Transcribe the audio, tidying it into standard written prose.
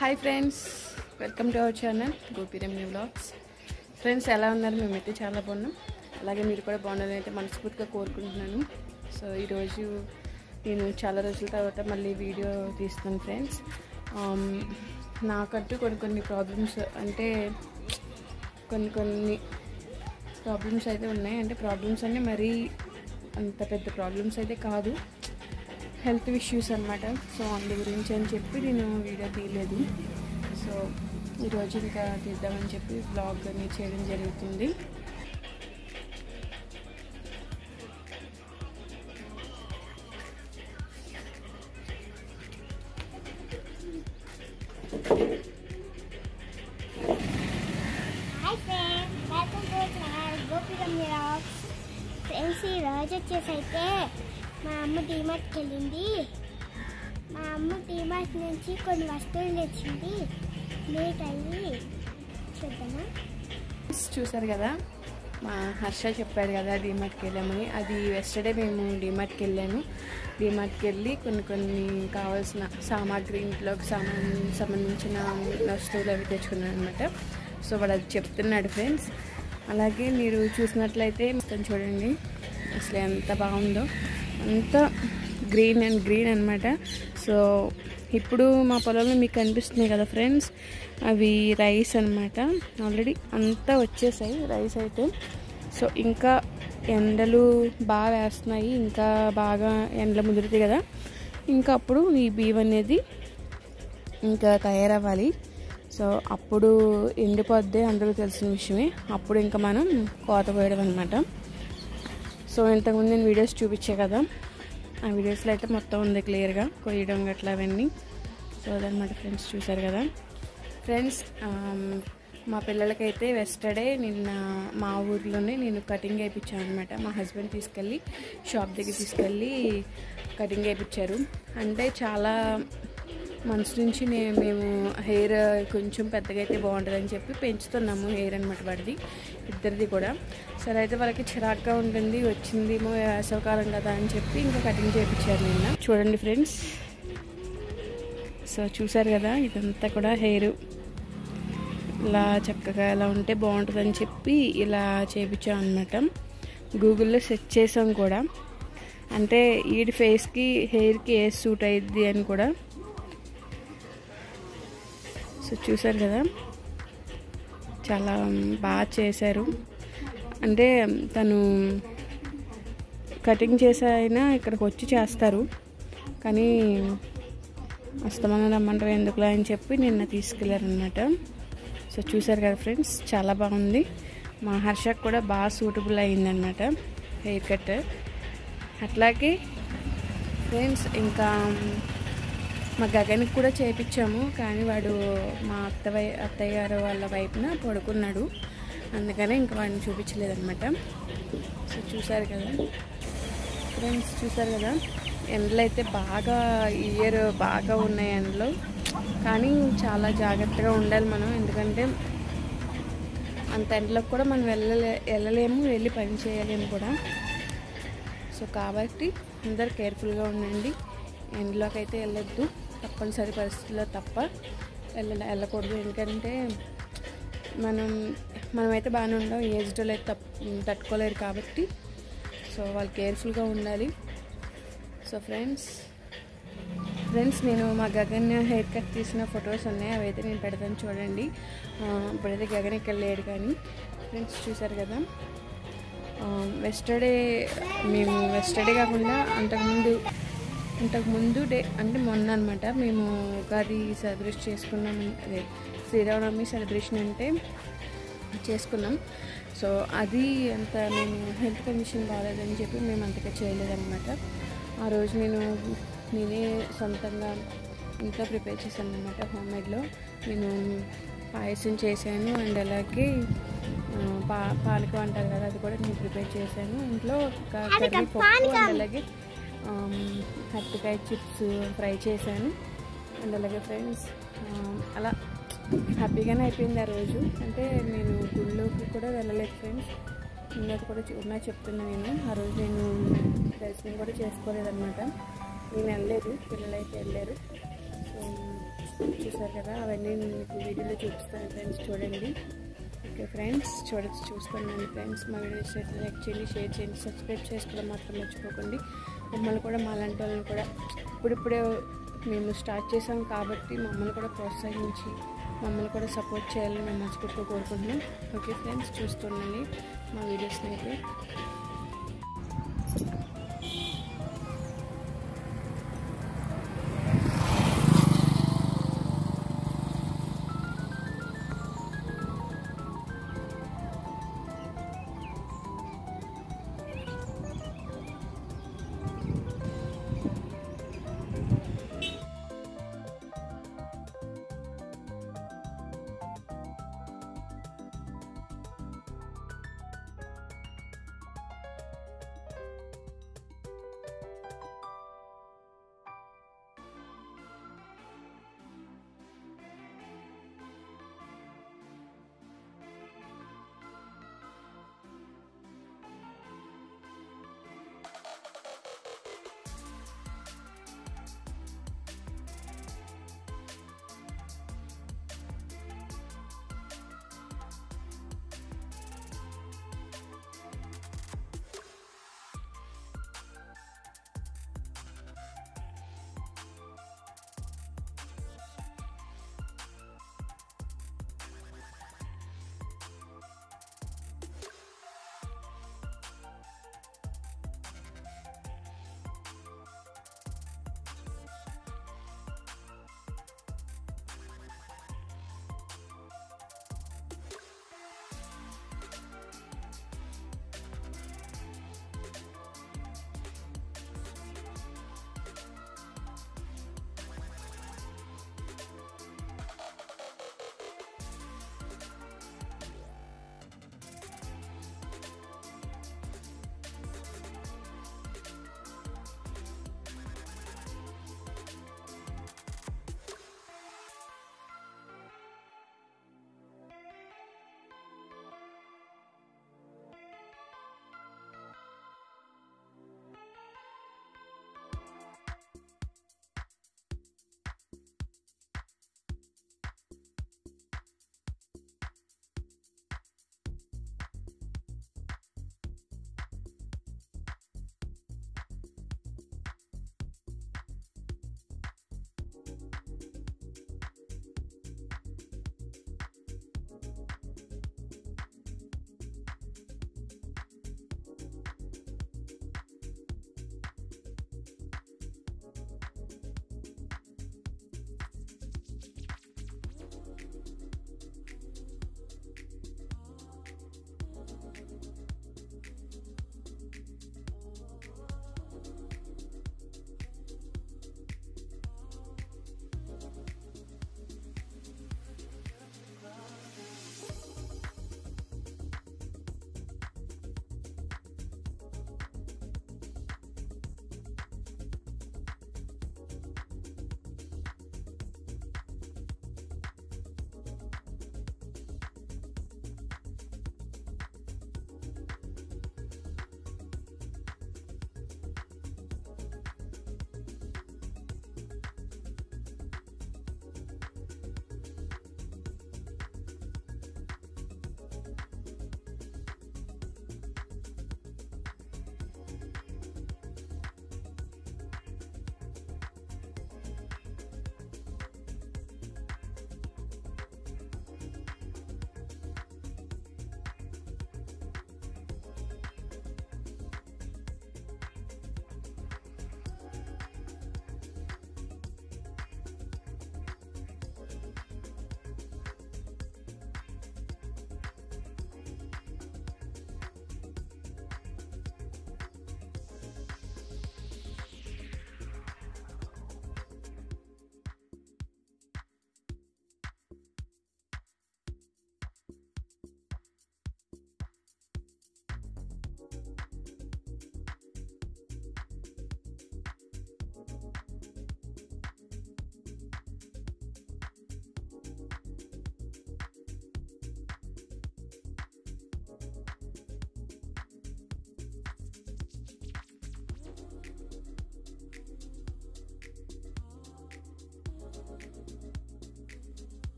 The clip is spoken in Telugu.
Hi friends, welcome to our channel Gopiramya vlogs. Friends ఎలా ఉన్నారు? మేమైతే చాలా బాగున్నాం. అలాగే మీరు కూడా బాగుండాలని అయితే మనస్ఫూర్తిగా కోరుకుంటున్నాను. సో ఈరోజు నేను చాలా రోజుల తర్వాత మళ్ళీ వీడియో తీస్తున్నాను ఫ్రెండ్స్. నాకంటూ కొన్ని ప్రాబ్లమ్స్, అంటే కొన్ని ప్రాబ్లమ్స్ అయితే ఉన్నాయి. అంటే ప్రాబ్లమ్స్ అంటే మరీ అంత పెద్ద ప్రాబ్లమ్స్ అయితే కాదు, హెల్త్ ఇష్యూస్ అన్నమాట. సో అందు గురించి అని చెప్పి నేను వీడియో తీయలేదు. సో ఈరోజు ఇంకా తీద్దామని చెప్పి బ్లాగ్ అని చేయడం జరుగుతుంది. ఫ్రెండ్స్, ఈరోజు వచ్చేసి అయితే మా అమ్మ డీమార్ట్కి వెళ్ళింది. మా అమ్మ డీమార్ట్ నుంచి కొన్ని వస్తువులు తెచ్చింది. లేట్ అయ్యి చూద్దామా. చూసారు కదా, మా హర్ష చెప్పాడు కదా డీమార్ట్కి వెళ్ళామని. అది ఎస్టర్డే మేము డీమార్ట్కి వెళ్ళాను. డీమార్ట్కి వెళ్ళి కొన్ని కావాల్సిన సామాగ్రి, ఇంట్లోకి సంబంధించిన వస్తువులు అవి తెచ్చుకున్నాను అనమాట. సో వాడు అది చెప్తున్నాడు ఫ్రెండ్స్. అలాగే మీరు చూసినట్లయితే మొత్తం చూడండి, అసలు ఎంత బాగుందో, అంత గ్రీన్ అనమాట. సో ఇప్పుడు మా పొలంలో మీకు కనిపిస్తుంది కదా ఫ్రెండ్స్, అవి రైస్ అనమాట. ఆల్రెడీ అంతా వచ్చేసాయి రైస్ అయితే. సో ఇంకా ఎండలు బాగా వేస్తున్నాయి, ఇంకా బాగా ఎండలు ముదురుతాయి కదా, ఇంకా అప్పుడు ఈ బియ్యం అనేది ఇంకా తయారవ్వాలి. సో అప్పుడు ఎండిపోద్ది, అందరూ తెలిసిన విషయమే. అప్పుడు ఇంకా మనం కోత కోయడం అనమాట. సో ఇంతకుముందు నేను వీడియోస్ చూపించే కదా, ఆ వీడియోస్లో అయితే మొత్తం ఉంది క్లియర్గా కొయ్యడం గట్లా అవన్నీ. సో అదనమాట ఫ్రెండ్స్, చూసారు కదా ఫ్రెండ్స్. మా పిల్లలకైతే వెస్టర్డే నిన్న మా ఊర్లోనే నేను కటింగ్ వేయించాను అనమాట. మా హస్బెండ్ తీసుకెళ్ళి షాప్ దగ్గర తీసుకెళ్ళి కటింగ్ వేయించారు. అంటే చాలా మంత్స్ నుంచి మేము హెయిర్ కొంచెం పెద్దగా అయితే బాగుంటుందని చెప్పి పెంచుతున్నాము హెయిర్ అనమాట, వాడిది ఇద్దరిది కూడా. సరే అయితే వాళ్ళకి చిరాగ్గా ఉంటుంది, వచ్చిందేమో వేసవకాలం కదా అని చెప్పి ఇంకా కటింగ్ చేయించారు నిన్న. చూడండి ఫ్రెండ్స్, సో చూసారు కదా, ఇదంతా కూడా హెయిర్ ఇలా చక్కగా ఇలా ఉంటే బాగుంటుందని చెప్పి ఇలా చేయించాం అనమాట. గూగుల్లో సెర్చ్ చేసాం కూడా, అంటే వీడి ఫేస్కి హెయిర్కి ఏ సూట్ అయ్యిద్ది అని కూడా. సో చూసారు కదా, చాలా బాగా చేశారు. అంటే తను కటింగ్ చేసైనా ఇక్కడికి వచ్చి చేస్తారు, కానీ అస్తమానం రమ్మంటారు ఎందుకులా అని చెప్పి నిన్న తీసుకెళ్ళారనమాట. సో చూసారు కదా ఫ్రెండ్స్, చాలా బాగుంది. మా హర్షకు కూడా బాగా సూటబుల్ అయిందనమాట హెయిర్ కట్. అట్లాగే ఫ్రెండ్స్ ఇంకా మా గగన్కి కూడా చేయించాము, కానీ వాడు మా అత్తయ్య గారు వాళ్ళ వైపున పడుకున్నాడు, అందుకనే ఇంకా వాడిని చూపించలేదన్నమాట. సో చూసారు కదా ఫ్రెండ్స్, చూసారు కదా, ఎండలు అయితే బాగా ఇయర్ బాగా ఉన్నాయి ఎండలు. కానీ చాలా జాగ్రత్తగా ఉండాలి మనం, ఎందుకంటే అంత ఎండలకు కూడా మనం వెళ్ళలేము, వెళ్ళి పని చేయలేము కూడా. సో కాబట్టి అందరు కేర్ఫుల్గా ఉండండి. ఎండలోకి అయితే వెళ్ళొద్దు, తప్పనిసరి పరిస్థితుల్లో తప్ప వెళ్ళకూడదు. ఎందుకంటే మనమైతే బాగానే ఉండం, ఏజ్డ్ వాళ్ళు అయితే తట్టుకోలేరు కాబట్టి. సో వాళ్ళు కేర్ఫుల్గా ఉండాలి. సో ఫ్రెండ్స్ నేను మా గగన్ హెయిర్ కట్ తీసిన ఫొటోస్ ఉన్నాయి, అవి అయితే నేను పెడతాను చూడండి. ఇప్పుడైతే గగన్ ఇక్కడ లేడు, కానీ ఫ్రెండ్స్ చూసారు కదా, వెస్టర్డే కాకుండా అంతకుముందు డే అంటే మొన్న అనమాట మేము ఉగాది సెలబ్రేట్ చేసుకున్నాం. అదే శ్రీరామనవమి సెలబ్రేషన్ అంటే చేసుకున్నాం. సో అది అంత మేము హెల్త్ కండిషన్ బాగాలేదని చెప్పి మేము అంతగా చేయలేదన్నమాట. ఆ రోజు నేనే సొంతంగా ఇంట్లో ప్రిపేర్ చేశాను అనమాట. హోమ్మేడ్లో నేను పాయసం చేశాను, అండ్ అలాగే పాలకం అంటారు కదా, అది కూడా నేను ప్రిపేర్ చేశాను ఇంట్లో. కర్రీ పప్పు, అండ్ అలాగే అరటికాయ చిప్స్ ఫ్రై చేశాను. అండ్ అలాగే ఫ్రెండ్స్ అలా హ్యాపీగానే అయిపోయింది ఆ రోజు. అంటే నేను గుళ్ళోకి కూడా వెళ్ళలేదు ఫ్రెండ్స్, ఇందాక కూడా చెప్తున్నా నేను. ఆ రోజు నేను దర్శనం కూడా చేసుకోలేదన్నమాట. నేను వెళ్ళలేదు, పిల్లలు అయితే వెళ్ళారు. సో చూసారు కదా, అవన్నీ మీకు వీడియోలో చూపిస్తాను ఫ్రెండ్స్, చూడండి. ఓకే ఫ్రెండ్స్, చూస్తున్నాను ఫ్రెండ్స్. మా వీడియోస్ అయితే లైక్ చేయండి, షేర్ చేయండి, సబ్స్క్రైబ్ చేసుకోవడం మాత్రం మర్చిపోకండి. మమ్మల్ని కూడా మాలాంటి వాళ్ళని కూడా ఇప్పుడిప్పుడే మేము స్టార్ట్ చేసాం కాబట్టి మమ్మల్ని కూడా ప్రోత్సహించి మమ్మల్ని కూడా సపోర్ట్ చేయాలని మేము మనస్ఫూర్తిగా కోరుకుంటున్నాం. ఓకే ఫ్రెండ్స్, చూస్తుండండి మా వీడియోస్ని అయితే.